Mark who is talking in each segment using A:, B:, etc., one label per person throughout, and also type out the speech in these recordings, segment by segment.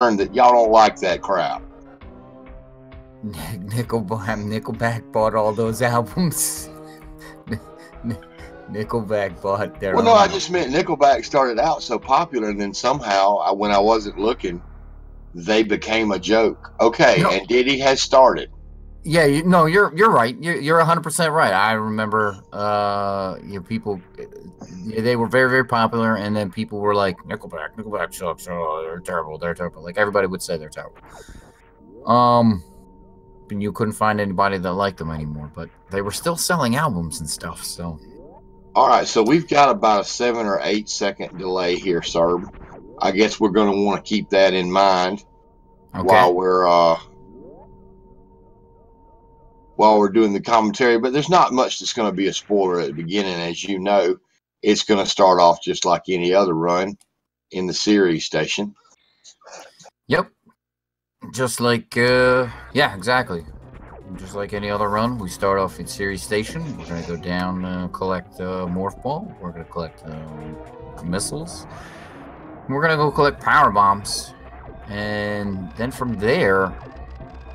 A: that y'all don't like that crap.
B: Nickelback bought all those albums. Nickelback bought their
A: Well,
B: own.
A: no, I just meant Nickelback started out so popular, and then somehow, when I wasn't looking, they became a joke. Okay,
B: No.
A: and Diddy has started.
B: Yeah, you're right. You're 100% right. I remember, people, they were very, very popular, and then people were like, Nickelback sucks. Oh, they're terrible. They're terrible. Like everybody would say they're terrible. And you couldn't find anybody that liked them anymore, but they were still selling albums and stuff. So,
A: all right, so we've got about a 7 or 8 second delay here, sir. I guess we're going to want to keep that in mind while we're doing the commentary. But there's not much that's going to be a spoiler at the beginning, as you know. It's going to start off just like any other run in the series station.
B: Yep. Just like, yeah, exactly. Just like any other run, we start off in Series Station. We're going to go down, collect Morph Ball. We're going to collect missiles. We're going to go collect Power Bombs. And then from there,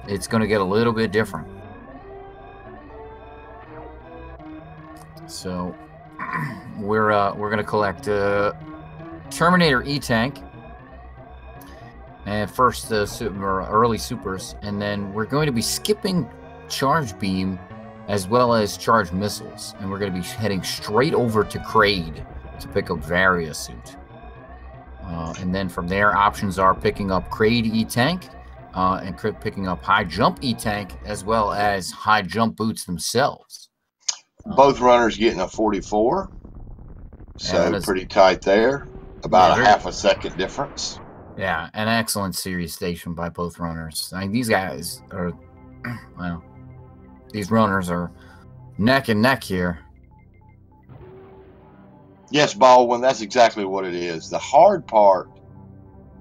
B: it's going to get a little bit different. So, we're going to collect Terminator E-Tank. And first, early supers, and then we're going to be skipping Charge Beam as well as Charge Missiles, and we're going to be heading straight over to Kraid to pick up Varia Suit. And then from there, options are picking up Kraid E-Tank and picking up High Jump E-Tank as well as High Jump Boots themselves.
A: Both runners getting a 44, so pretty tight there. About a half a second difference.
B: Yeah, an excellent series station by both runners. I mean, these guys are, well, these runners are neck and neck here.
A: Yes, Baldwin, that's exactly what it is. The hard part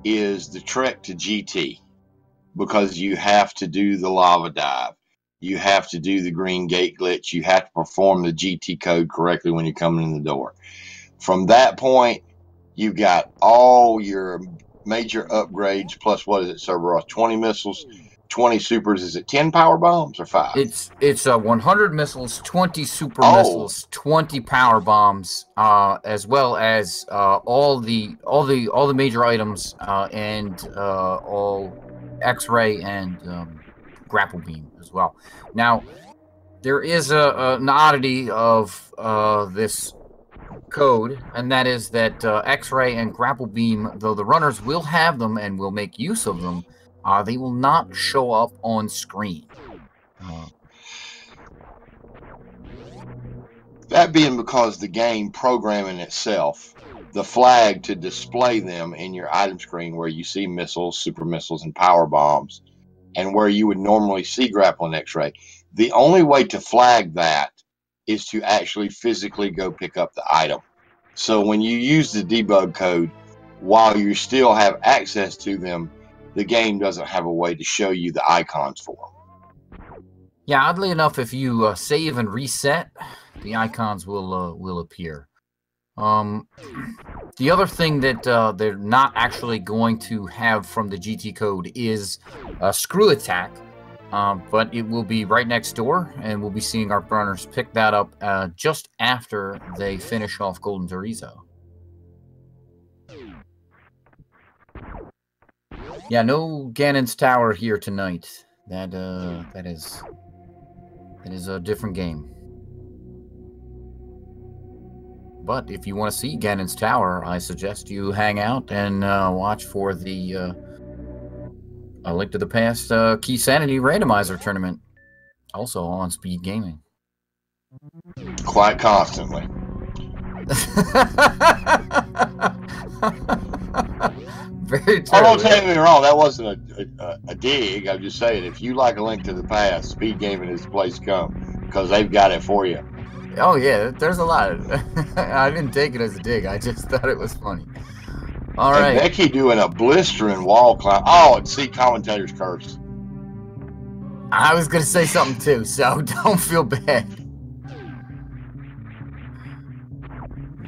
A: is the trek to GT, because you have to do the lava dive. You have to do the green gate glitch. You have to perform the GT code correctly when you're coming in the door. From that point, you've got all your major upgrades plus, what is it, Cerberus? 20 missiles, 20 supers. Is it 10 power bombs or 5?
B: It's 100 missiles, 20 super missiles, 20 power bombs, as well as all the major items and all X-ray and grapple beam as well. Now, there is an oddity of this code, and that is that X-ray and grapple beam, though the runners will have them and will make use of them, they will not show up on screen.
A: That being because the game programming itself, the flag to display them in your item screen where you see missiles, super missiles, and power bombs, and where you would normally see grapple and X-ray, the only way to flag that is to actually physically go pick up the item. So when you use the debug code, while you still have access to them, the game doesn't have a way to show you the icons for them.
B: Yeah, oddly enough, if you save and reset, the icons will appear. The other thing that they're not actually going to have from the GT code is a screw attack. But it will be right next door, and we'll be seeing our runners pick that up just after they finish off Golden Chorizo. Yeah, no Ganon's Tower here tonight. That is a different game. But if you want to see Ganon's Tower, I suggest you hang out and watch for the A Link to the Past Key Sanity Randomizer Tournament, also on Speed Gaming.
A: Quite constantly.
B: Very true.
A: Oh, don't take me wrong. That wasn't a dig. I'm just saying, if you like A Link to the Past, Speed Gaming is the place to come, because they've got it for you.
B: Oh, yeah, there's a lot. I didn't take it as a dig. I just thought it was funny. All right.
A: Becky doing a blistering wall climb. Oh, and see commentators curse.
B: I was going to say something too, so don't feel bad.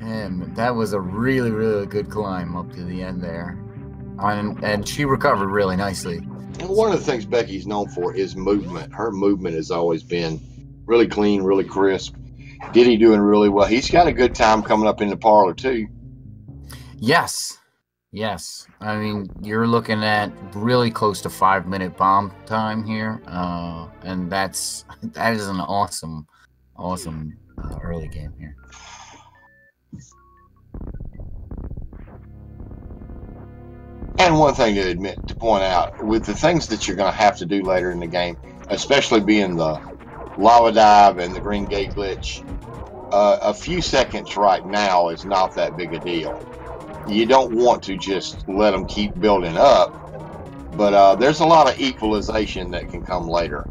B: Man, that was a really, really good climb up to the end there. and she recovered really nicely.
A: And one of the things Becky's known for is movement. Her movement has always been really clean, really crisp. Diddy doing really well. He's got a good time coming up in the parlor too.
B: Yes. Yes. I mean, you're looking at really close to 5-minute bomb time here. And that is an awesome early game here.
A: And one thing to point out, with the things that you're going to have to do later in the game, especially being the lava dive and the green gate glitch, a few seconds right now is not that big a deal. You don't want to just let them keep building up, but there's a lot of equalization that can come later.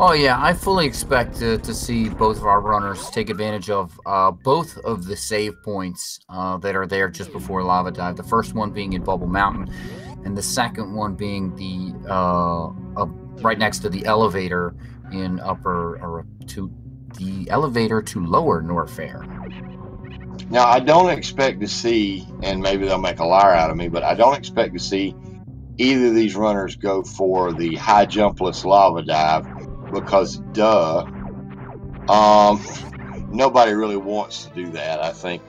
B: Oh yeah, I fully expect to see both of our runners take advantage of both of the save points that are there just before lava dive. The first one being in Bubble Mountain, and the second one being the right next to the elevator in the elevator to Lower Norfair.
A: Now, I don't expect to see, and maybe they'll make a liar out of me, but I don't expect to see either of these runners go for the high jumpless lava dive, because nobody really wants to do that. I think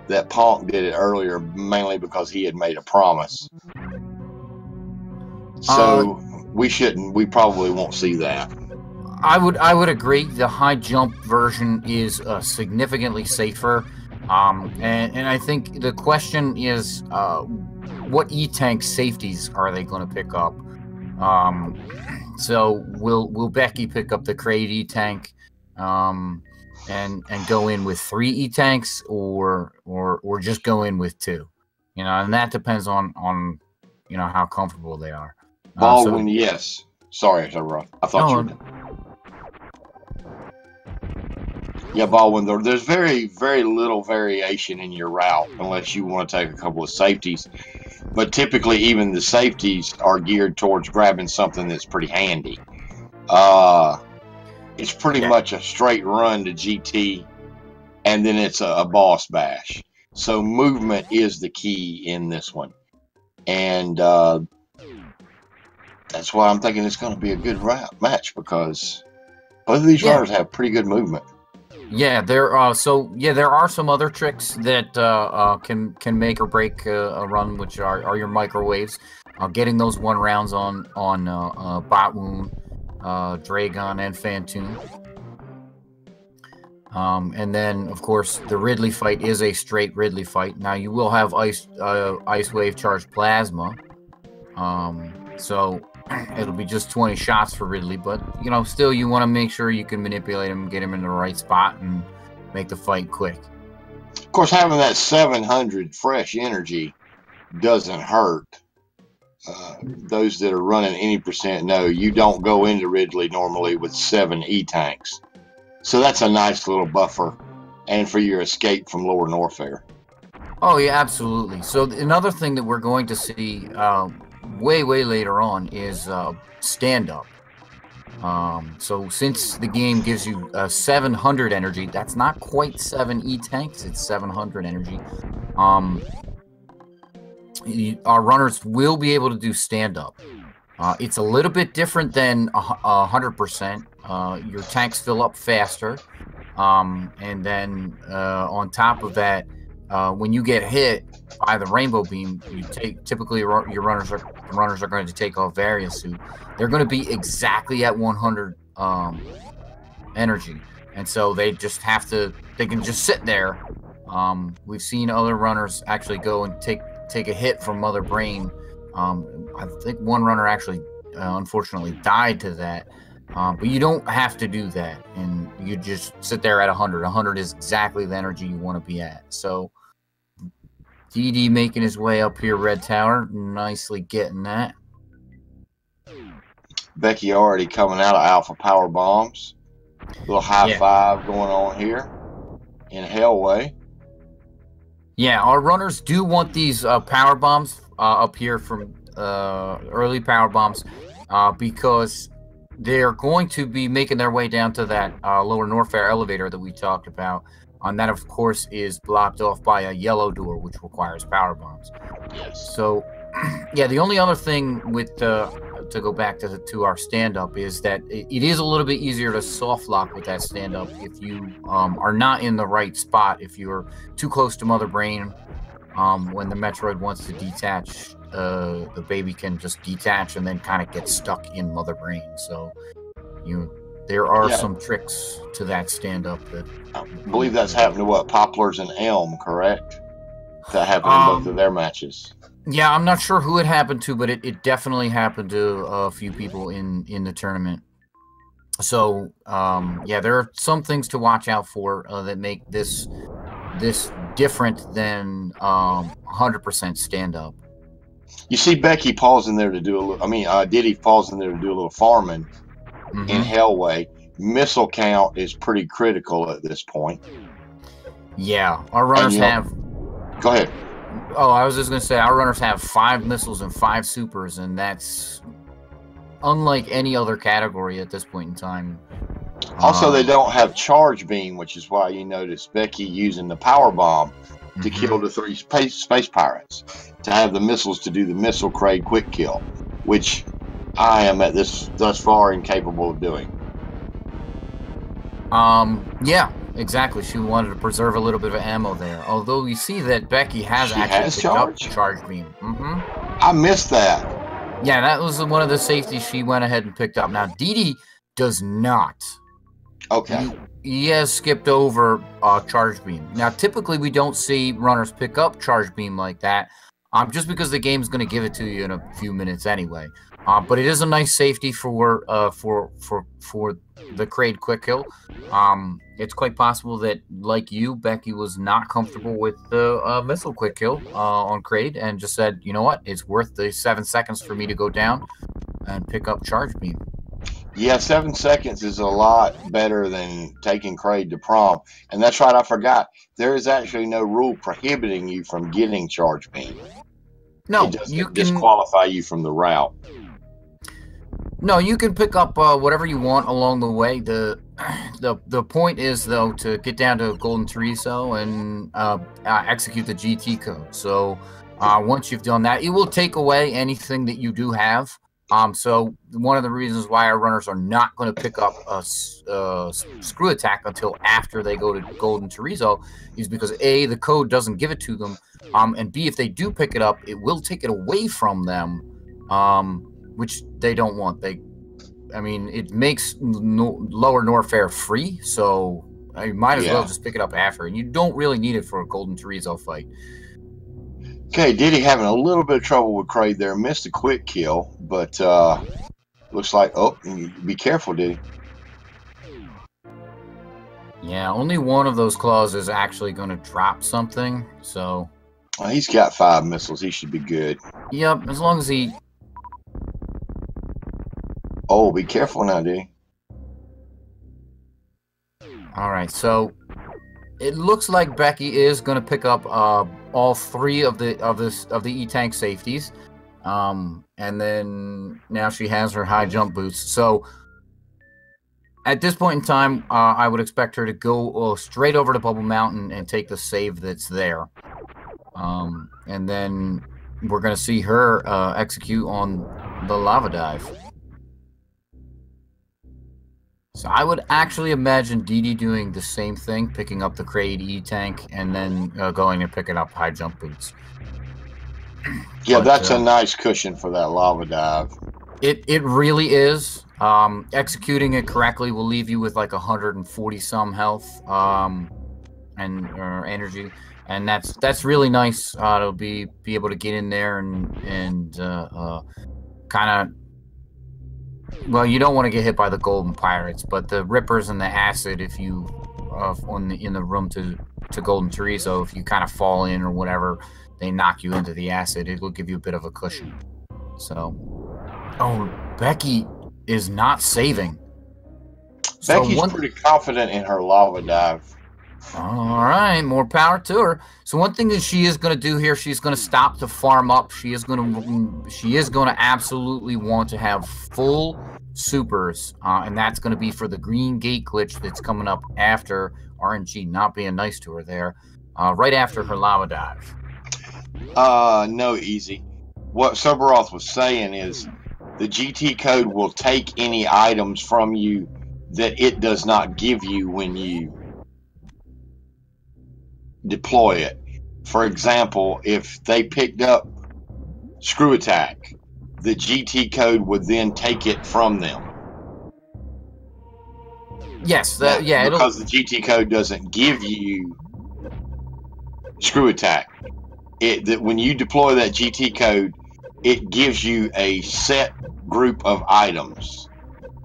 A: that Punk did it earlier mainly because he had made a promise. So we probably won't see that.
B: I would agree. The high jump version is significantly safer. And I think the question is, what E-Tank safeties are they going to pick up? So will Becky pick up the crate E-Tank, and go in with 3 E-Tanks, or just go in with 2? You know, and that depends on how comfortable they are.
A: Baldwin, yes. Sorry, I thought you were. Yeah, Baldwin, there's very, very little variation in your route unless you want to take a couple of safeties. But typically, even the safeties are geared towards grabbing something that's pretty handy. It's pretty much a straight run to GT, and then it's a boss bash. So movement is the key in this one. And that's why I'm thinking it's going to be a good match, because both of these runners have pretty good movement.
B: Yeah, there are some other tricks that can make or break a run, which are your microwaves. Getting those 1 rounds on Botwoon, Dragon, and Phantoon. And then, of course, the Ridley fight is a straight Ridley fight. Now, you will have Ice Wave Charged Plasma. So it'll be just 20 shots for Ridley, but still you want to make sure you can manipulate him, get him in the right spot, and make the fight quick.
A: Of course, having that 700 fresh energy doesn't hurt. Those that are running any percent know you don't go into Ridley normally with 7 E-Tanks. So that's a nice little buffer, and for your escape from Lower Norfair.
B: Oh yeah, absolutely. So another thing that we're going to see way later on is stand-up. So since the game gives you 700 energy, that's not quite 7 E-Tanks, it's 700 energy. Our runners will be able to do stand-up. It's a little bit different than 100%. Your tanks fill up faster, and then on top of that, when you get hit by the rainbow beam, typically your runners are going to take off various suit. They're going to be exactly at 100 energy, and so they can just sit there. We've seen other runners actually go and take a hit from Mother Brain. I think one runner actually unfortunately died to that. But you don't have to do that, and you just sit there at 100. 100 is exactly the energy you want to be at. So DD making his way up here, Red Tower, nicely getting that.
A: Becky already coming out of Alpha Power Bombs. Little high five going on here in Hellway.
B: Yeah, our runners do want these power bombs up here from early power bombs because they're going to be making their way down to that Lower Norfair elevator that we talked about. And that, of course, is blocked off by a yellow door, which requires power bombs.
A: Yes.
B: So, yeah, the only other thing with to go back to our stand-up is that it is a little bit easier to soft lock with that stand-up if you are not in the right spot. If you're too close to Mother Brain, when the Metroid wants to detach, the baby can just detach and then kind of get stuck in Mother Brain. So there are some tricks to that stand-up that
A: I believe that's happened to what, Poplars and Elm, correct? That happened in both of their matches.
B: Yeah, I'm not sure who it happened to, but it definitely happened to a few people in the tournament. So, yeah, there are some things to watch out for that make this different than 100% stand-up.
A: You see Becky pausing there to do a little, Diddy pausing there to do a little farming in Hellway. Missile count is pretty critical at this point.
B: Yeah, our runners have...
A: Go ahead.
B: Oh, I was just going to say, our runners have 5 missiles and 5 supers, and that's unlike any other category at this point in time.
A: Also, they don't have charge beam, which is why you notice Becky using the power bomb to kill the 3 space pirates, to have the missiles to do the missile Kraid quick kill, which I am at this thus far incapable of doing.
B: Yeah, exactly. She wanted to preserve a little bit of ammo there. Although you see that Becky has picked up charge beam.
A: I missed that.
B: Yeah, that was one of the safeties she went ahead and picked up. Now, Didi does not.
A: Okay.
B: He has skipped over charge beam. Now, typically we don't see runners pick up charge beam like that, just because the game's going to give it to you in a few minutes anyway. But it is a nice safety for the Kraid quick kill. It's quite possible that, like you, Becky was not comfortable with the missile quick kill on Kraid and just said, you know what, it's worth the 7 seconds for me to go down and pick up charge beam.
A: Yeah, 7 seconds is a lot better than taking Kraid to prom. And that's right, I forgot. There is actually no rule prohibiting you from getting charge beam.
B: No,
A: it doesn't disqualify you from the route.
B: No, you can pick up whatever you want along the way. The point is, though, to get down to Golden Chorizo and execute the GT code. So once you've done that, it will take away anything that you do have. So one of the reasons why our runners are not going to pick up a screw attack until after they go to Golden Chorizo is because A, the code doesn't give it to them, and B, if they do pick it up, it will take it away from them, which they don't want. It makes lower Norfair free, so you might as well just pick it up after, and you don't really need it for a Golden Chorizo fight.
A: Okay, Diddy having a little bit of trouble with Kraid there. Missed a quick kill, but looks like, be careful, Diddy.
B: Yeah, only one of those claws is actually going to drop something, so...
A: Well, he's got 5 missiles. He should be good.
B: Yep, as long as he...
A: Oh, be careful now, Diddy.
B: Alright, so... It looks like Becky is going to pick up all 3 of the E-Tank safeties, and then now she has her high jump boots. So at this point in time, I would expect her to go straight over to Bubble Mountain and take the save that's there, and then we're going to see her execute on the lava dive. So I would actually imagine Didi doing the same thing, picking up the Kraid E-Tank, and then going and picking up high jump boots.
A: Yeah, that's a nice cushion for that lava dive.
B: It really is. Executing it correctly will leave you with like 140 some health and energy, and that's really nice. To be able to get in there and kind of. Well, you don't want to get hit by the golden pirates, but the rippers and the acid, if you in the room to Golden Chorizo, if you kind of fall in or whatever, they knock you into the acid. It will give you a bit of a cushion. So, Becky is not saving.
A: Becky's pretty confident in her lava dive.
B: All right, more power to her. So one thing that she is going to do here, she's going to stop to farm up. She is going to absolutely want to have full supers, and that's going to be for the green gate glitch that's coming up after RNG not being nice to her there. Right after her lava dive.
A: No, easy. What Cerberoth was saying is the GT code will take any items from you that it does not give you when you deploy it. For example, if they picked up Screw Attack, the GT code would then take it from them.
B: Yes,
A: because the GT code doesn't give you Screw Attack. That when you deploy that GT code, it gives you a set group of items,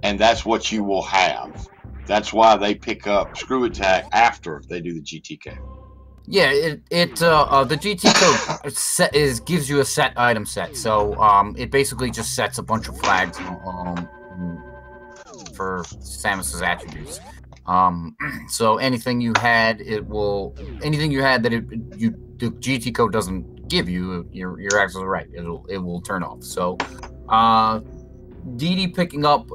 A: and that's what you will have. That's why they pick up Screw Attack after they do the GT code.
B: Yeah, the GT code gives you a set item set, so it basically just sets a bunch of flags for Samus's attributes. So anything you had, that the GT code doesn't give you, you're actually right. It will turn off. So, Didi picking up,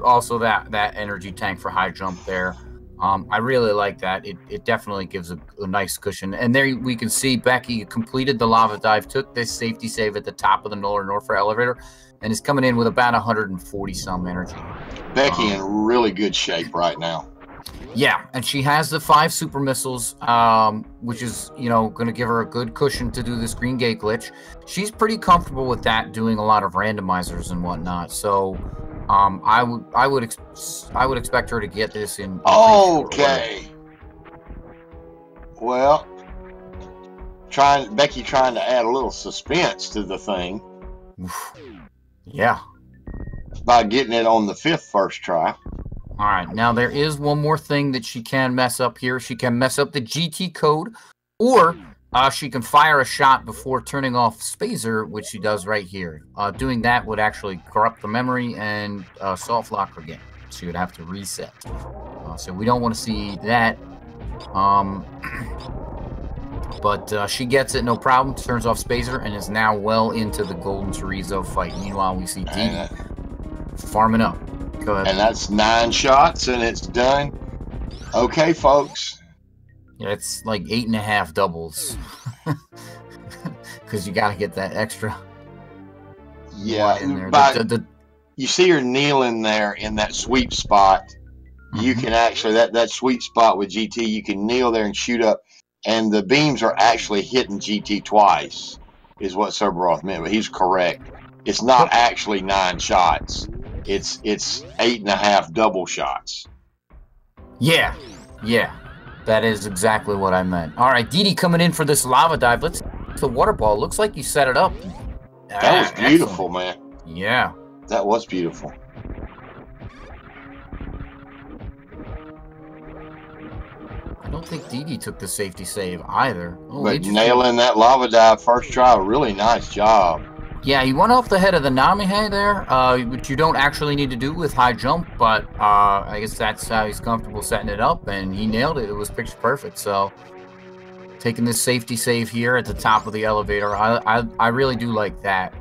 B: also that energy tank for high jump there. I really like that. It definitely gives a nice cushion. And there we can see Becky completed the lava dive, took this safety save at the top of the Norfair elevator, and is coming in with about 140 some energy.
A: Becky in really good shape right now.
B: Yeah, and she has the 5 super missiles, which is, going to give her a good cushion to do this green gate glitch. She's pretty comfortable with that, doing a lot of randomizers and whatnot. So, I would expect her to get this in.
A: Okay. Well, Becky trying to add a little suspense to the thing.
B: Yeah.
A: By getting it on the 5th first try.
B: All right, now there is one more thing that she can mess up here. She can mess up the GT code, or she can fire a shot before turning off Spazer, which she does right here. Doing that would actually corrupt the memory and soft lock her game. She would have to reset. So we don't want to see that. But she gets it, no problem. Turns off Spazer and is now well into the Golden Chorizo fight. Meanwhile, we see Didi farming up. Go ahead.
A: And that's 9 shots, and it's done. Okay, folks.
B: Yeah, it's like 8.5 doubles. Because you got to get that extra.
A: Yeah,
B: in there.
A: You see her kneeling there in that sweep spot. Mm-hmm. You can actually, that sweep spot with GT, you can kneel there and shoot up. And the beams are actually hitting GT twice, is what Cerberoth meant. But he's correct. It's not actually 9 shots. It's 8.5 double shots.
B: Yeah. That is exactly what I meant. All right, Didi coming in for this lava dive. Let's the water ball. Looks like you set it up.
A: That was beautiful, man.
B: Yeah.
A: That was beautiful.
B: I don't think Didi took the safety save either. Oh,
A: but nailing that lava dive first try, really nice job.
B: Yeah, he went off the head of the Namihe there, which you don't actually need to do with high jump, but I guess that's how he's comfortable setting it up, and he nailed it. It was picture perfect. So taking this safety save here at the top of the elevator, I really do like that.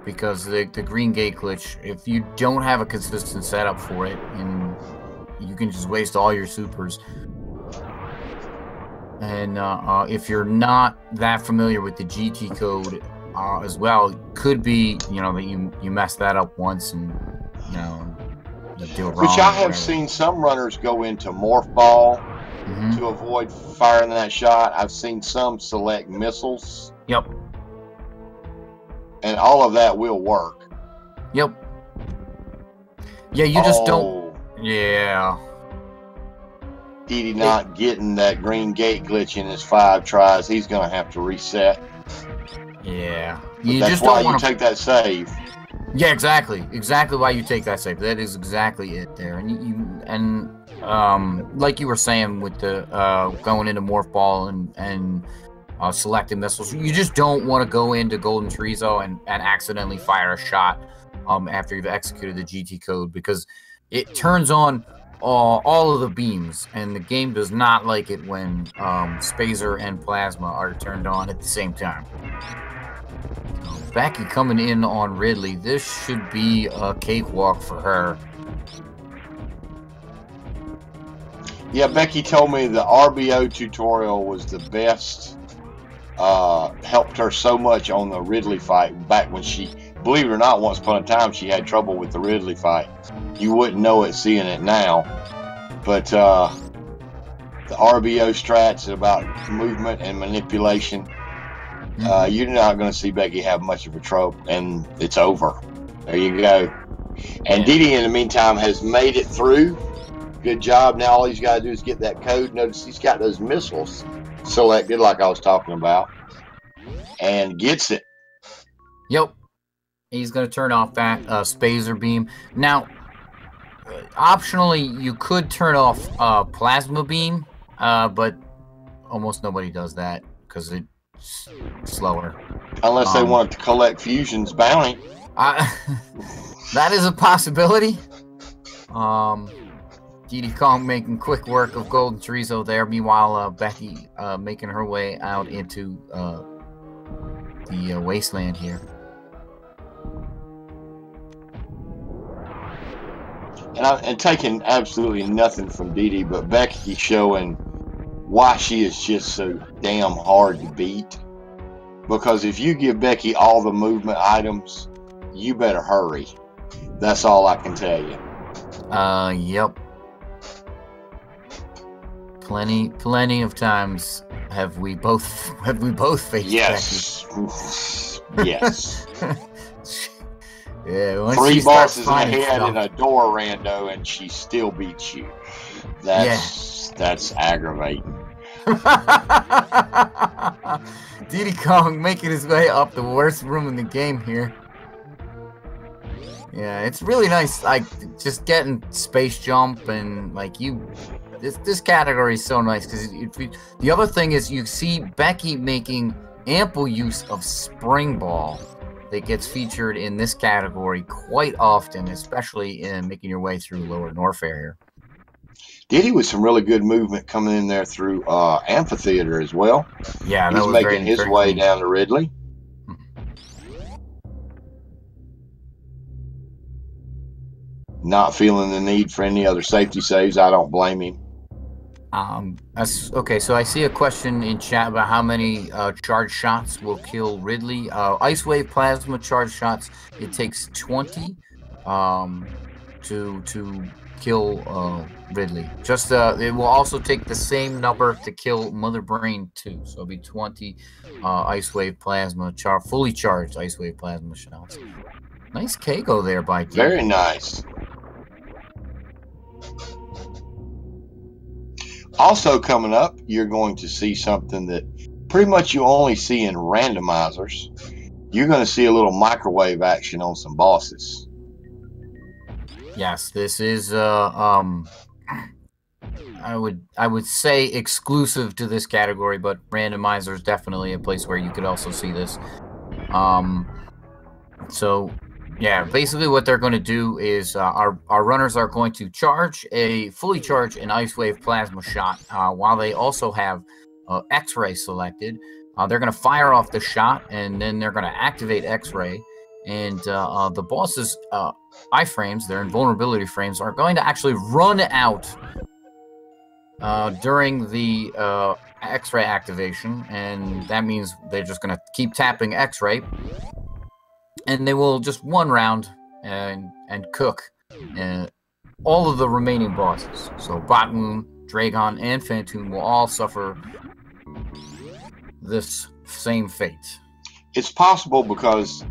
B: Because the green gate glitch, if you don't have a consistent setup for it, and you can just waste all your supers. And if you're not that familiar with the GT code as well, it could be, that you mess that up once and, you do it wrong.
A: Which I have seen some runners go into Morph Ball to avoid firing that shot. I've seen some select missiles.
B: Yep.
A: And all of that will work.
B: Yep. Yeah, you just don't. Yeah.
A: Didi not getting that green gate glitch in his 5 tries. He's going to have to reset.
B: Yeah.
A: That's why you take that save.
B: Yeah, exactly. Exactly why you take that save. That is exactly it there. And like you were saying with the going into Morph Ball and selecting missiles, you just don't want to go into Golden Chorizo and accidentally fire a shot after you've executed the GT code, because it turns on all of the beams, and the game does not like it when Spazer and Plasma are turned on at the same time. Becky coming in on Ridley. This should be a cakewalk for her.
A: Yeah, Becky told me the RBO tutorial was the best. Helped her so much on the Ridley fight back when she, believe it or not, once upon a time she had trouble with the Ridley fight. You wouldn't know it seeing it now, but the RBO strats about movement and manipulation. You're not going to see Becky have much of a trouble, and it's over. There you go. And Didi, in the meantime, has made it through. Good job. Now all he's got to do is get that code. Notice he's got those missiles selected, like I was talking about, and gets it.
B: Yep. He's going to turn off that spacer beam. Now, optionally, you could turn off plasma beam, but almost nobody does that because it's slower.
A: Unless they want to collect Fusion's bounty.
B: That is a possibility. Di10Kong making quick work of Golden Chorizo there. Meanwhile, Becky making her way out into the wasteland here.
A: And taking absolutely nothing from Didi, but Becky showing why she is just so damn hard to beat. Because if you give Becky all the movement items, you better hurry. That's all I can tell you.
B: Yep. Plenty of times have we both faced Becky.
A: Yes.
B: Yeah,
A: 3 bosses in a head and a door rando, and she still beats you. That's aggravating.
B: Di10Kong making his way up the worst room in the game here. Yeah, it's really nice, like, just getting space jump and, like, this category is so nice, because the other thing is you see Becky making ample use of Spring Ball that gets featured in this category quite often, especially in making your way through Lower Norfair here.
A: Diddy with some really good movement coming in there through Amphitheater as well.
B: Yeah,
A: he's making his way down to Ridley. Not feeling the need for any other safety saves. I don't blame him.
B: Okay, so I see a question in chat about how many charge shots will kill Ridley. Ice Wave Plasma charge shots, it takes 20 to kill Ridley. Just it will also take the same number to kill Mother Brain too. So it'll be 20 Ice Wave Plasma fully charged Ice Wave Plasma shots. Nice Kago there by D.
A: Very nice. Also coming up, you're going to see something that pretty much you only see in randomizers. You're going to see a little microwave action on some bosses.
B: Yes, this is I would say exclusive to this category, but randomizer is definitely a place where you could also see this. So yeah, basically what they're going to do is our runners are going to fully charge an Ice Wave Plasma shot while they also have X-Ray selected. They're going to fire off the shot, and then they're going to activate X-Ray. And the boss's iframes, their invulnerability frames, are going to actually run out during the X-Ray activation. And that means they're just going to keep tapping X-Ray. And they will just one round and cook all of the remaining bosses. So Batmoon, Dragon, and Phantoon will all suffer this same fate.
A: It's possible because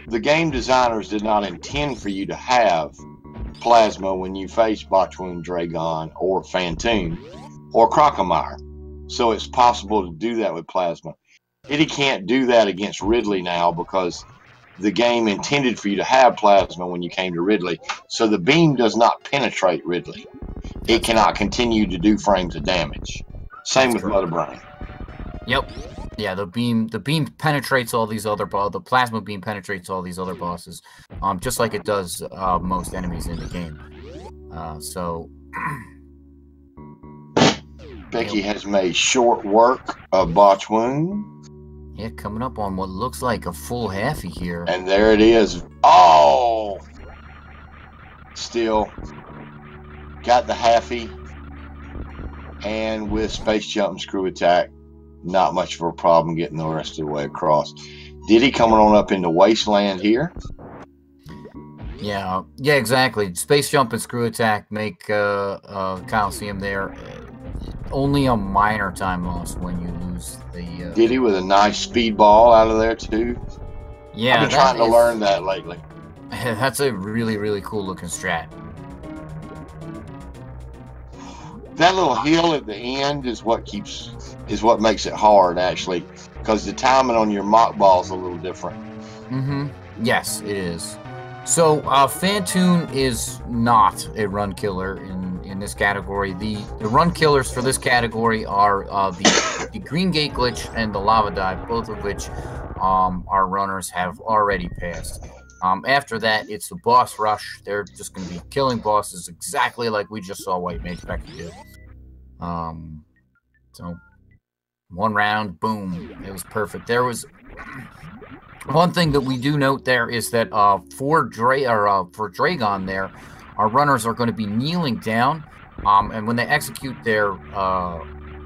A: the game designers did not intend for you to have Plasma when you face Batmoon, Dragon, or Phantoon, or Crocomire. So it's possible to do that with Plasma. Diddy can't do that against Ridley now because the game intended for you to have Plasma when you came to Ridley, so the beam does not penetrate Ridley. It cannot continue to do frames of damage. Same with Mother Brain.
B: Yep. Yeah, the beam penetrates all these other the Plasma beam penetrates all these other bosses, just like it does most enemies in the game. So
A: Becky has made short work of Batmoon.
B: Yeah, coming up on what looks like a full halfie here.
A: And there it is. Oh! Still got the halfie. And with space jump and screw attack, not much of a problem getting the rest of the way across. Diddy coming on up into Wasteland here.
B: Yeah, exactly. Space jump and screw attack make Coliseum there only a minor time loss when you lose the.
A: Diddy with a nice speedball out of there too.
B: Yeah,
A: I've been trying to learn that lately.
B: That's a really cool looking strat.
A: That little hill at the end is what makes it hard actually, because the timing on your mock ball is a little different.
B: Yes, it is. So Phantoon is not a run killer in this category. The run killers for this category are the Green Gate glitch and the lava dive, both of which our runners have already passed. After that, it's the boss rush. They're just going to be killing bosses exactly like we just saw WhiteMageBecky do. So one round, boom, it was perfect. There was one thing that we do note there is that for Dragon there, our runners are going to be kneeling down, and when they execute their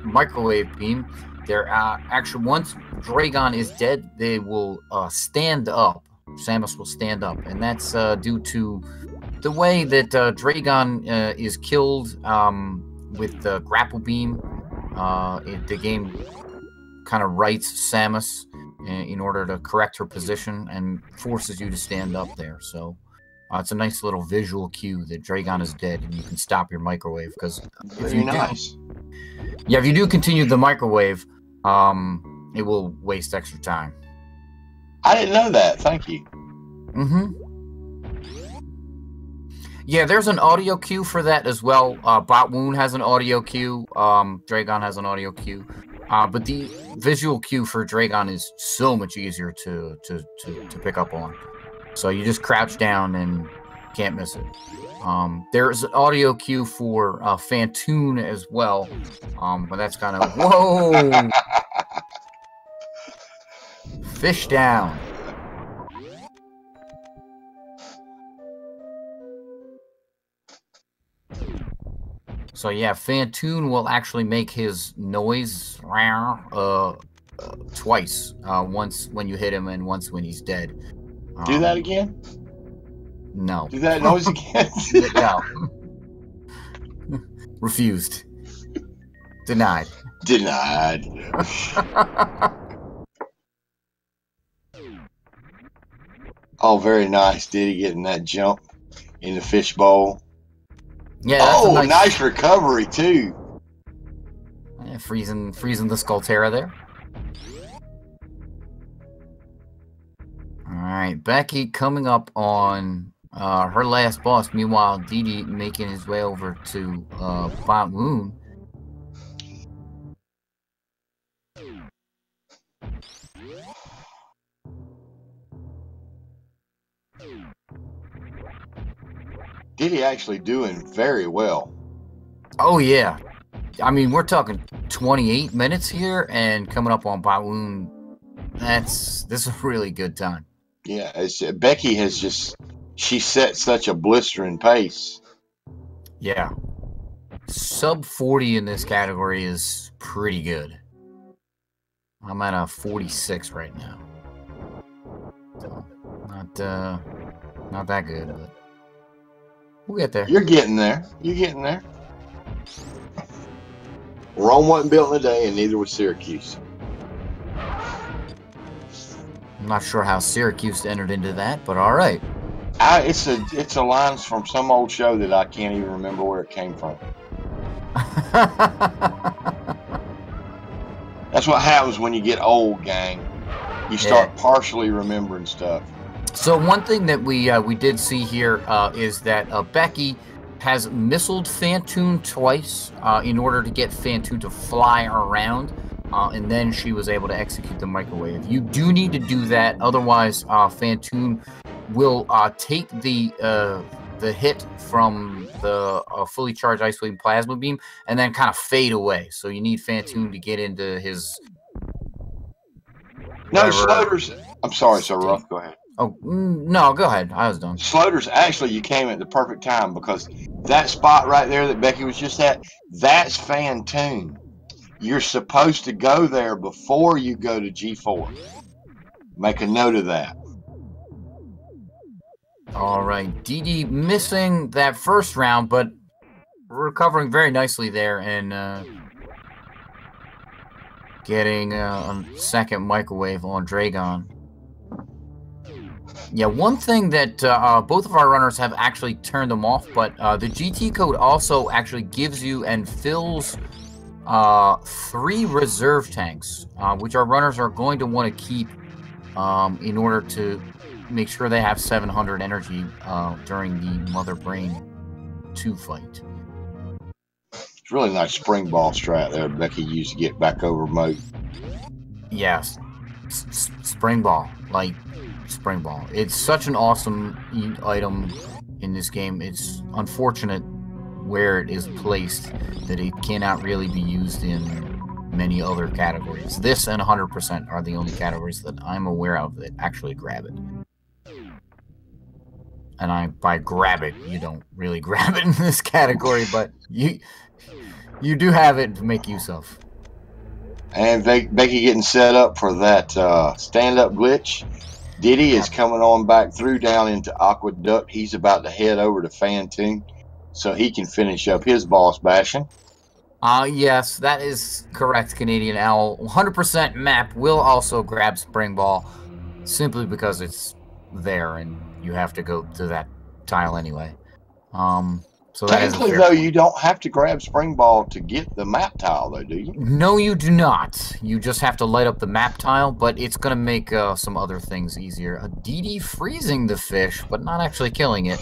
B: microwave beam, they're actually, once Dragon is dead, they will stand up. Samus will stand up, and that's due to the way that Dragon is killed with the grapple beam. The game kind of rights Samus in order to correct her position and forces you to stand up there. So it's a nice little visual cue that Dragon is dead and you can stop your microwave. Because if you do continue the microwave, it will waste extra time.
A: I didn't know that. Thank you.
B: Yeah, there's an audio cue for that as well. Botwoon has an audio cue. Dragon has an audio cue. But the visual cue for Dragon is so much easier to pick up on. So you just crouch down and can't miss it. There's an audio cue for Phantoon as well. But that's kind of, whoa! Fish down. So yeah, Phantoon will actually make his noise twice. Once when you hit him and once when he's dead.
A: Do that again?
B: No.
A: Do that noise again?
B: No. Refused. Denied.
A: Denied. Oh, very nice. Did he getting that jump in the fishbowl?
B: Yeah.
A: Oh, nice recovery too.
B: Yeah, freezing the Skullterra there. All right, Becky coming up on her last boss. Meanwhile, Didi making his way over to Botwoon.
A: Diddy actually doing very well.
B: Oh yeah, I mean we're talking 28 minutes here, and coming up on Botwoon. This is a really good time.
A: Yeah, Becky has she set such a blistering pace.
B: Yeah, sub 40 in this category is pretty good. I'm at a 46 right now, so not that good, but we'll get there.
A: You're getting there. You're getting there. Rome wasn't built in a day, and neither was Syracuse.
B: I'm not sure how Syracuse entered into that, but all right.
A: It's a line from some old show that I can't even remember where it came from. That's what happens when you get old, gang. You start partially remembering stuff.
B: So one thing that we did see here is that Becky has missiled Phantoon twice in order to get Phantoon to fly around, and then she was able to execute the microwave. You do need to do that, otherwise Phantoon will take the hit from the fully charged Ice Wave Plasma Beam and then kind of fade away. So you need Phantoon to get into his...
A: No, Slaughter's... I'm sorry, Sir Ruff, go ahead.
B: Oh, no, go ahead. I was done.
A: Slaughter's, actually, you came at the perfect time because That spot right there that Becky was just at, that's Fantoon. You're supposed to go there before you go to G4. Make a note of that.
B: All right, Didi missing that first round, but recovering very nicely there and getting a second microwave on Dragon. Yeah, one thing that both of our runners have actually turned them off, but the GT code also actually gives you and fills 3 reserve tanks, which our runners are going to want to keep in order to make sure they have 700 energy during the Mother Brain 2 fight.
A: It's really nice spring ball strat there Becky used to get back over mode.
B: Yes, spring ball, like spring ball. It's such an awesome item in this game. It's unfortunate where it is placed that it cannot really be used in many other categories. This and 100% are the only categories that I'm aware of that actually grab it. And by grab it, you don't really grab it in this category, but you do have it to make use of.
A: And Becky getting set up for that stand-up glitch. Diddy is coming on back through down into Aqueduct. He's about to head over to Fantoon so he can finish up his boss bashing.
B: Yes, that is correct, Canadian Owl. 100% map will also grab Spring Ball simply because it's there and you have to go to that tile anyway. So that
A: technically, though, you don't have to grab Spring Ball to get the map tile, though, do you?
B: No, you do not. You just have to light up the map tile, but it's going to make some other things easier. Didi freezing the fish, but not actually killing it.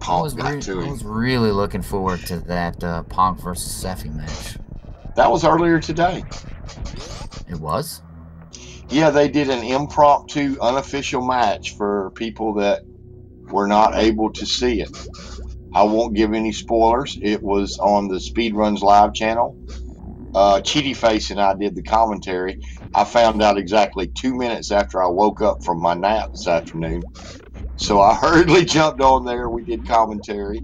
B: I was really looking forward to that Ponk versus Seffi match.
A: That was earlier today.
B: It was?
A: Yeah, they did an impromptu, unofficial match for people that were not able to see it. I won't give any spoilers. It was on the Speedruns Live channel. Cheaty Face and I did the commentary. I found out exactly 2 minutes after I woke up from my nap this afternoon. So I hurriedly jumped on there. We did commentary.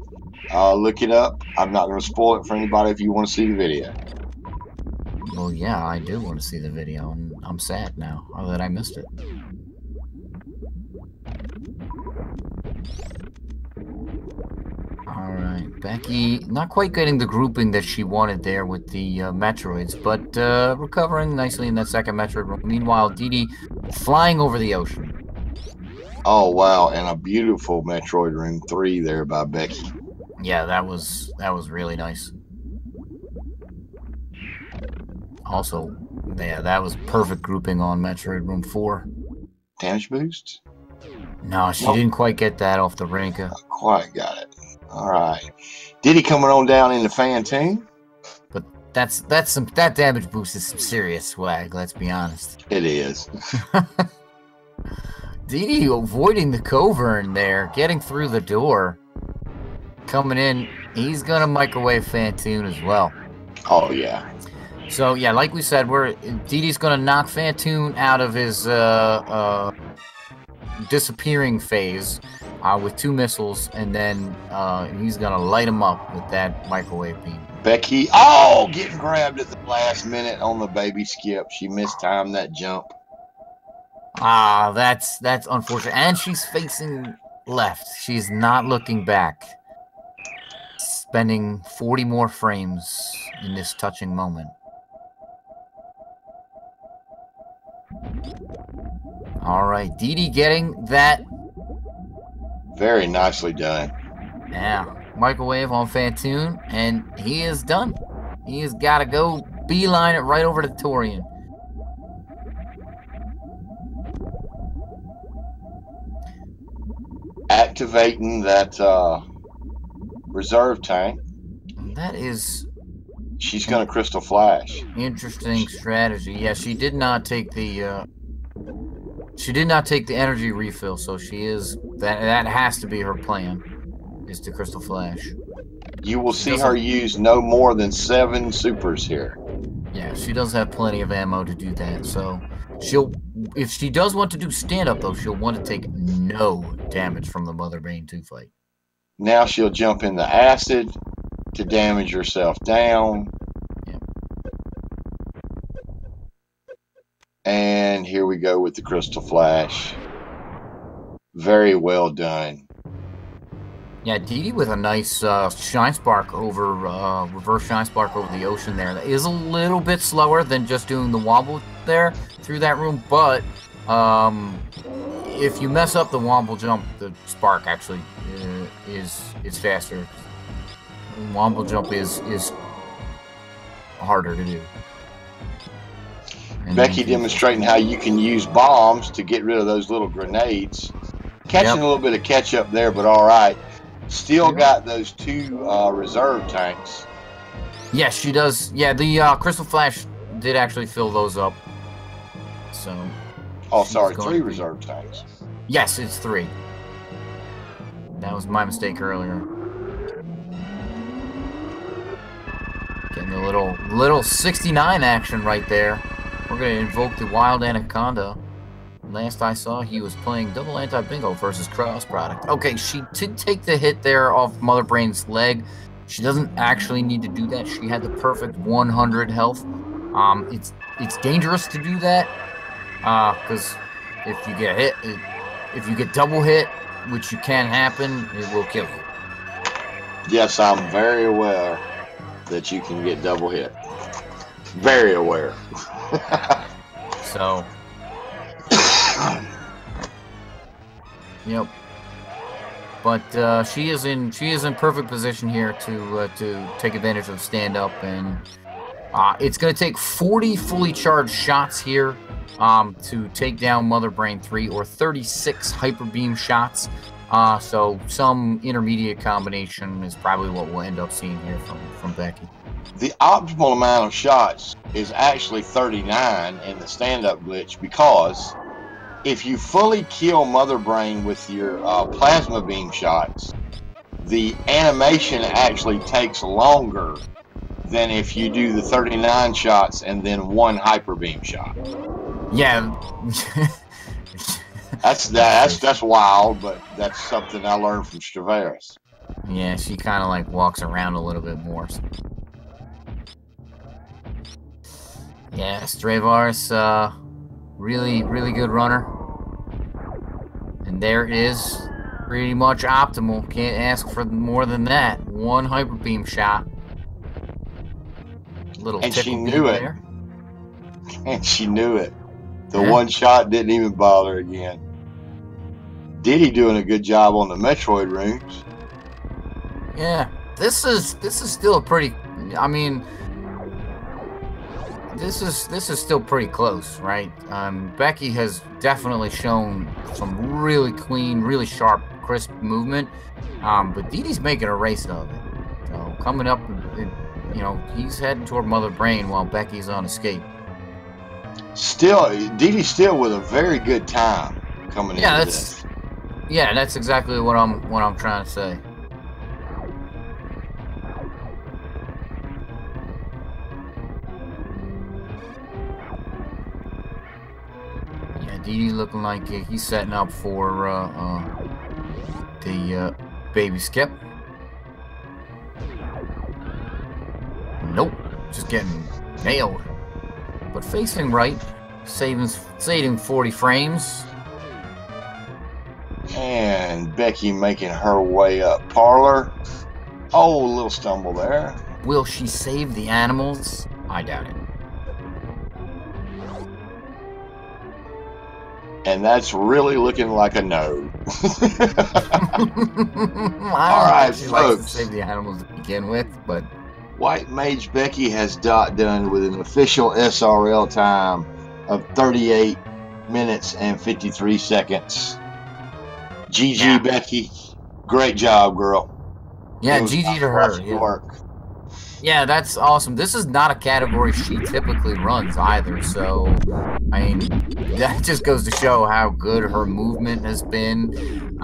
A: Look it up. I'm not going to spoil it for anybody if you want to see the video.
B: Well, yeah, I do want to see the video, and I'm sad now that I missed it. Alright, Becky not quite getting the grouping that she wanted there with the Metroids, but recovering nicely in that second Metroid room. Meanwhile, Didi flying over the ocean.
A: Oh, wow, and a beautiful Metroid Room 3 there by Becky.
B: Yeah, that was really nice. Also, yeah, that was perfect grouping on Metroid Room 4.
A: Damage boost?
B: No, she didn't quite get that off the Rinka.
A: Not quite got it. All right. Diddy coming on down into Fantoon.
B: But that damage boost is some serious swag, let's be honest.
A: It is.
B: Didi avoiding the Covern there, getting through the door. Coming in, he's gonna microwave Fantoon as well.
A: Oh yeah.
B: So yeah, like we said, Didi's gonna knock Fantoon out of his disappearing phase with 2 missiles, and then he's gonna light him up with that microwave beam.
A: Becky, getting grabbed at the last minute on the baby skip. She mistimed that jump.
B: That's unfortunate. And she's facing left. She's not looking back. Spending 40 more frames in this touching moment. Alright, Didi getting that.
A: Very nicely done.
B: Yeah, microwave on Fantoon, and he is done. He has got to go beeline it right over to Torian.
A: Activating that reserve tank.
B: That is...
A: She's going to Crystal Flash.
B: Interesting strategy. Yeah, she did not take the... She did not take the energy refill, so she is... That has to be her plan, is to Crystal Flash.
A: You will see her use no more than 7 supers here.
B: Yeah, she does have plenty of ammo to do that. So if she does want to do stand up though, she'll want to take no damage from the Mother Brain 2 fight.
A: Now she'll jump in the acid to damage herself down.
B: Yep.
A: And here we go with the Crystal Flash. Very well done.
B: Yeah, Dee with a nice Shine Spark over, reverse Shine Spark over the ocean there. That is a little bit slower than just doing the wobble there through that room, but if you mess up the wobble jump, the Spark actually is faster. Wobble jump is harder to do. And
A: Becky demonstrating how you can use bombs to get rid of those little grenades. Catching a little bit of catch up there, but all right. Still got those 2 reserve tanks.
B: Yes, she does. Yeah, the Crystal Flash did actually fill those up. So.
A: Oh, sorry, 3 reserve tanks.
B: Yes, it's 3. That was my mistake earlier. Getting a little 69 action right there. We're gonna invoke the Wild Anaconda. Last I saw, he was playing double anti-bingo versus cross product. Okay, she did take the hit there off Mother Brain's leg. She doesn't actually need to do that. She had the perfect 100 health. It's dangerous to do that because if you get hit, if you get double hit, which you can happen, it will kill you.
A: Yes, I'm very aware that you can get double hit. Very aware.
B: So. Yep. But she is in perfect position here to take advantage of stand up, and it's going to take 40 fully charged shots here to take down Mother Brain 3, or 36 hyper beam shots. So some intermediate combination is probably what we'll end up seeing here from Becky.
A: The optimal amount of shots is actually 39 in the stand-up glitch, because if you fully kill Mother Brain with your plasma beam shots, the animation actually takes longer than if you do the 39 shots and then 1 hyper beam shot.
B: Yeah.
A: That's wild, but that's something I learned from Straveris.
B: Yeah, she kind of like walks around a little bit more. Yeah, Straveris, really good runner. And there it is, pretty much optimal. Can't ask for more than that. 1 hyper beam shot. Little
A: and she knew it.
B: There.
A: And she knew it. The 1 shot didn't even bother again. Diddy doing a good job on the Metroid rooms.
B: Yeah, this is still a pretty. I mean, this is still pretty close, right? Becky has definitely shown some really clean, really sharp, crisp movement. But Didi's making a race of it. So coming up, you know, he's heading toward Mother Brain while Becky's on escape.
A: Still, Didi's still with a very good time coming in.
B: Yeah, that's exactly what I'm trying to say. Yeah, Didi looking like he's setting up for the baby skip. Nope, just getting nailed. But facing right, saving 40 frames.
A: And Becky making her way up parlor. Oh, a little stumble there.
B: Will she save the animals? I doubt it.
A: And that's really looking like a no.
B: All right, she likes to save the animals to begin with, but
A: WhiteMageBecky has done with an official SRL time of 38 minutes and 53 seconds. GG, yeah. Becky. Great job, girl.
B: Yeah, GG to her. Yeah.
A: Work.
B: Yeah, that's awesome. This is not a category she typically runs either, so I mean, that just goes to show how good her movement has been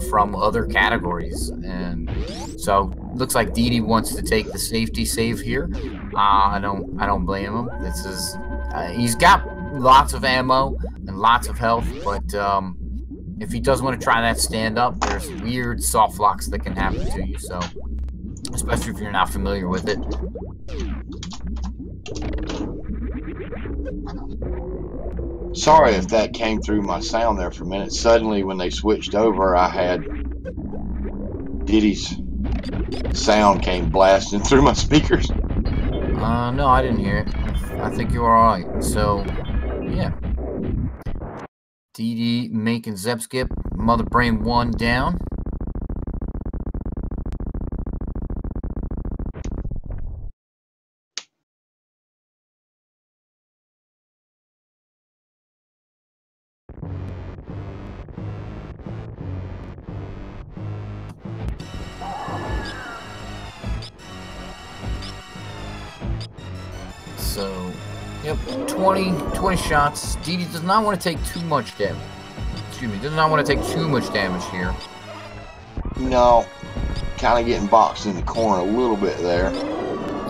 B: from other categories. And so looks like Dee wants to take the safety save here. I don't blame him. This is he's got lots of ammo and lots of health, but if he does want to try that stand up, there's weird soft locks that can happen to you. So especially if you're not familiar with it.
A: Sorry if that came through my sound there for a minute. Suddenly, when they switched over, I had Diddy's sound came blasting through my speakers.
B: No, I didn't hear it. I think you were alright. So, yeah. Dee making Zep skip. Mother Brain 1 down. So, yep, 20 shots. Dee does not want to take too much damage. Excuse me, does not want to take too much damage here.
A: No, kind of getting boxed in the corner a little bit there.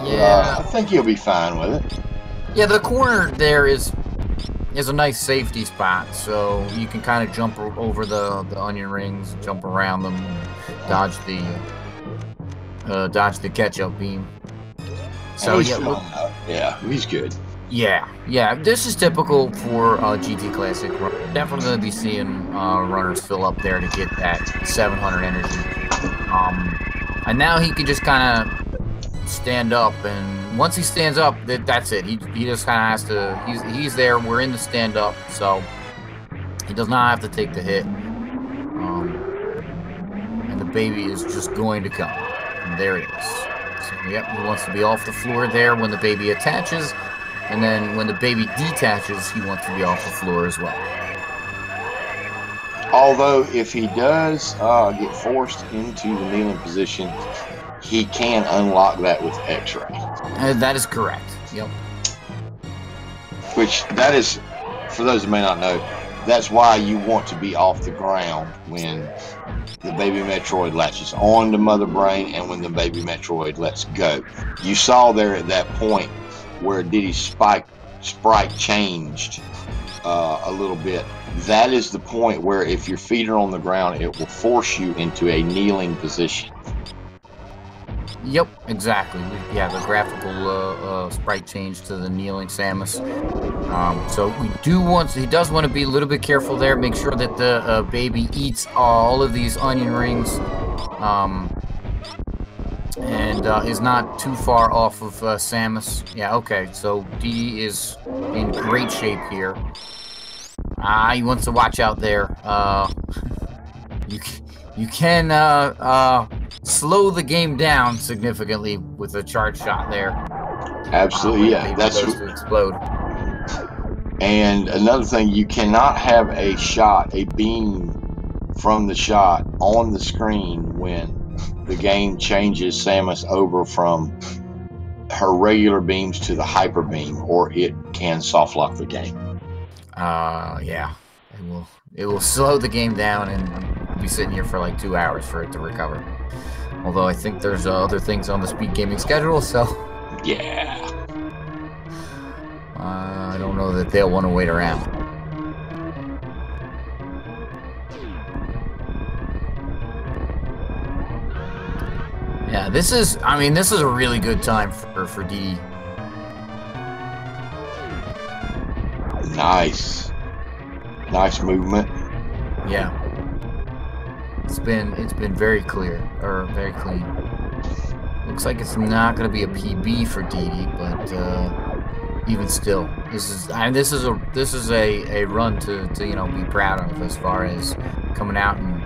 B: Yeah.
A: I think he'll be fine with it.
B: Yeah, the corner there is a nice safety spot, so you can kind of jump over the onion rings, jump around them, dodge the catch-up beam. So
A: yeah, he's good.
B: Yeah. This is typical for GT Classic. We're definitely going to be seeing runners fill up there to get that 700 energy. And now he can just kind of stand up, and once he stands up, that's it. He just kind of has to. He's there. We're in the stand up, so he does not have to take the hit. And the baby is just going to come. And there it is. So, yep, he wants to be off the floor there when the baby attaches, and then when the baby detaches, he wants to be off the floor as well.
A: Although, if he does get forced into the kneeling position, he can unlock that with X-ray.
B: That is correct. Yep.
A: Which, that is, for those who may not know, that's why you want to be off the ground when the baby Metroid latches on to Mother Brain and when the baby Metroid lets go. You saw there at that point where Diddy's sprite changed a little bit. That is the point where if your feet are on the ground, it will force you into a kneeling position.
B: Yep, exactly. Yeah, the graphical sprite change to the kneeling Samus. So he does want to be a little bit careful there. Make sure that the baby eats all of these onion rings, and is not too far off of Samus. Yeah, okay. So Dee is in great shape here. He wants to watch out there. You can slow the game down significantly with a charge shot there.
A: Absolutely, yeah. That's
B: to explode.
A: And another thing, you cannot have a beam from the shot on the screen when the game changes Samus over from her regular beams to the hyper beam, or it can soft lock the game.
B: Yeah. It will slow the game down, and we'll be sitting here for like 2 hours for it to recover. Although I think there's other things on the speed gaming schedule, so
A: yeah.
B: I don't know that they'll want to wait around. Yeah, this is a really good time for Dee.
A: Nice movement.
B: Yeah. It's been very clear, or very clean. Looks like it's not going to be a PB for Dee, but even still, this is a run to be proud of as far as coming out and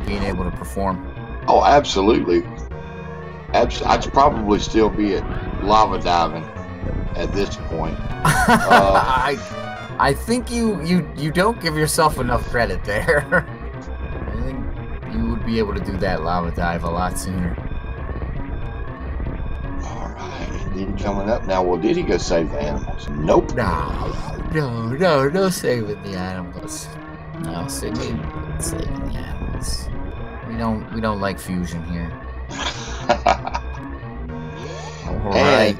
B: being able to perform.
A: Oh, absolutely. I'd probably still be at lava diving at this point.
B: I think you don't give yourself enough credit there. I think you would be able to do that lava dive a lot sooner.
A: Diddy coming up now. Well, did he go save the animals? Nope.
B: No saving the animals. No, saving the animals. We don't like fusion here. All right.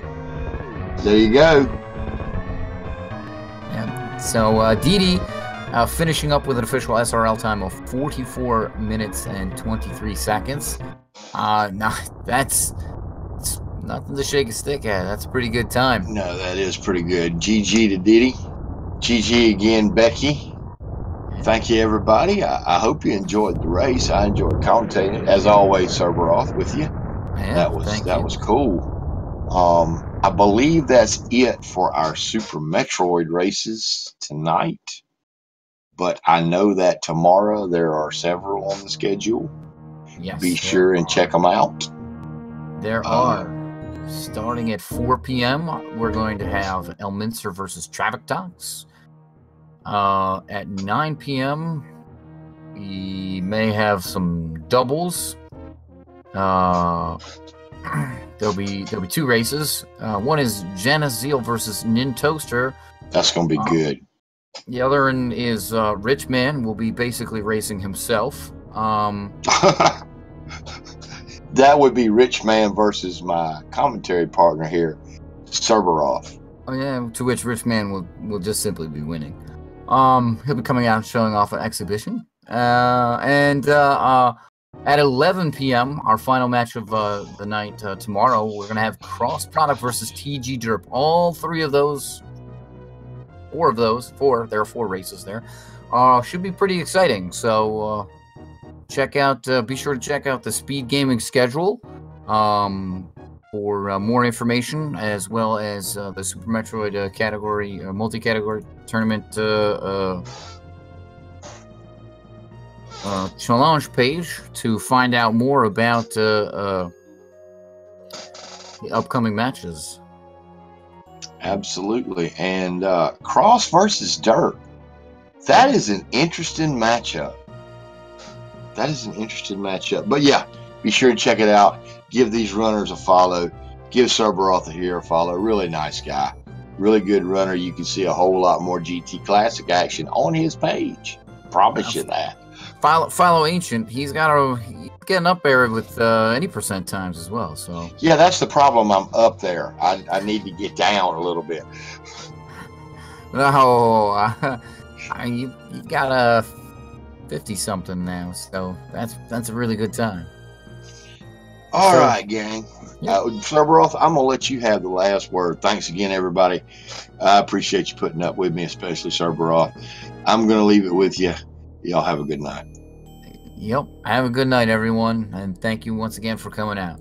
A: There you go.
B: Yeah. So Didi finishing up with an official SRL time of 44 minutes and 23 seconds. Now that's nothing to shake a stick at. That's a pretty good time.
A: No, that is pretty good. GG to Didi. GG again, Becky. Thank you, everybody. I hope you enjoyed the race. I enjoyed commentating it. As always, Cerberoth with you.
B: Yeah,
A: that was cool. I believe that's it for our Super Metroid races tonight. But I know that tomorrow there are several on the schedule.
B: Yes.
A: Be sure and check them out.
B: There are. Starting at 4 p.m., we're going to have Elminster versus Travactox. At 9 p.m., we may have some doubles. There'll be 2 races. One is Janice Zeal versus Nin Toaster.
A: That's going to be good.
B: The other one is Rich Man will be basically racing himself.
A: That would be Rich Man versus my commentary partner here, Cerberoth.
B: Oh yeah, to which Rich Man will just simply be winning. He'll be coming out and showing off an exhibition. And at 11 p.m., our final match of the night tomorrow, we're gonna have Cross Product versus TG Derp. All 4 of those. There are 4 races there. Should be pretty exciting. So check out. Be sure to check out the Speed Gaming schedule for more information, as well as the Super Metroid category, multi-category tournament challenge page to find out more about the upcoming matches.
A: Absolutely. And Cross versus Dirt. That is an interesting matchup. But yeah, be sure to check it out. Give these runners a follow. Give Cerberoth here a follow. Really nice guy. Really good runner. You can see a whole lot more GT Classic action on his page. Promise you that.
B: Follow Ancient. He's getting up there with any percent times as well. So
A: yeah, that's the problem. I'm up there. I need to get down a little bit.
B: No, you got a 50-something now, so that's a really good time.
A: All right, gang. Cerberoth, I'm gonna let you have the last word. Thanks again, everybody. I appreciate you putting up with me, especially Cerberoth. I'm gonna leave it with you. Y'all have a good night.
B: Yep. Have a good night, everyone, and thank you once again for coming out.